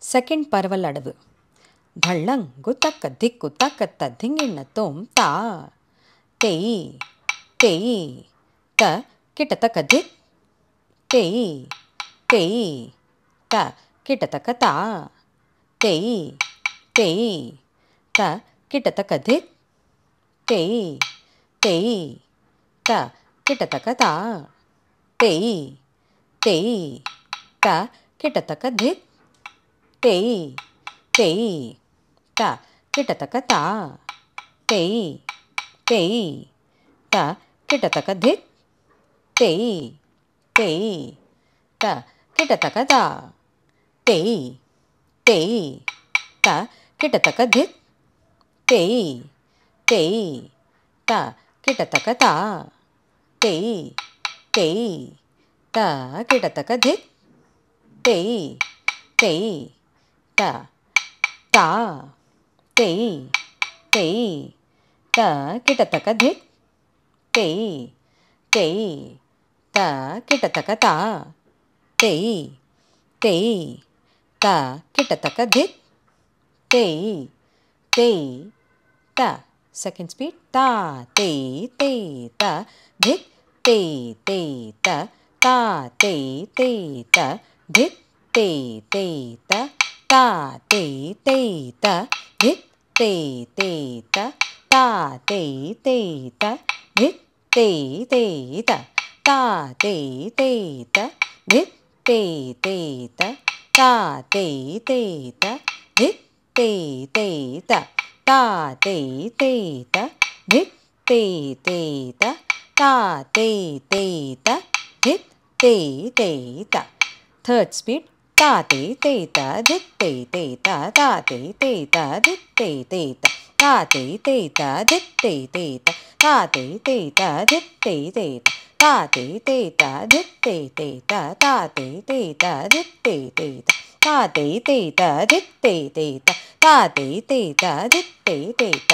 Second பரவல் அடவு. தள்ளங் குத்தக்க திக்கு தக்கத்த திங்கிண்ண தோம் தா தேய் தேய் த கிட்டத்தக்க திக் தேய் தேய் த கிட்டத்தக்க தா தேய் தேய் த கிட்டத்தக்க திக் தேய் தேய் த கிட்டத்தக்க தா தேய் தேய் த கிட்டத்தக்க திக் தேய் தேய் த கிட்டத்தக்க தா தேய் தேய் த கிட்டத்தக்க திக் தேய் தேய் த கிட்டத்தக்க தா தேய் தேய் த கிட்டத்தக்க திக் தேய் தேய் த கிட்டத்தக்க தா தேய் தேய் த கிட்டத்தக்க திக் தேய் தேய் த தா தேய் தேய் த கிட்டத்தக்க திக் தேய் தேய் த கிட்டத்தக்க தா தேய் தேய் த கிட்டத்தக்க திக் தேய் தேய் த செகண்ட் ஸ்பீட் தா தேய் தேய் த திக் தேய் தேய் த தா தேய் தேய் த திக் தேய் தேய் த தா தேய் தேய் த திக் தேய் தேய் த தா தேய் தேய் த திக் தேய் தேய் த தா தேய் தேய் த திக் தேய் தேய் த தா தேய் தேய் த திக் தேய் தேய் த தா தேய் தேய் த திக் தேய் தேய் த தா தேய் தேய் த திக் தேய் தேய் த தேர்ட் ஸ்பீட் தா தேய் தேய் த திக் தேய் தேய் த தா தேய் தேய் த திக் தேய் தேய் த தா தேய் தேய் த திக் தேய் தேய் த தா தேய் தேய் த திக் தேய் தேய் த தா தேய் தேய் த திக் தேய் தேய் த தா தேய் தேய் த திக் தேய் தேய் த தா தேய் தேய் த திக் தேய் தேய் த தா தேய் தேய் த திக் தேய் தேய் த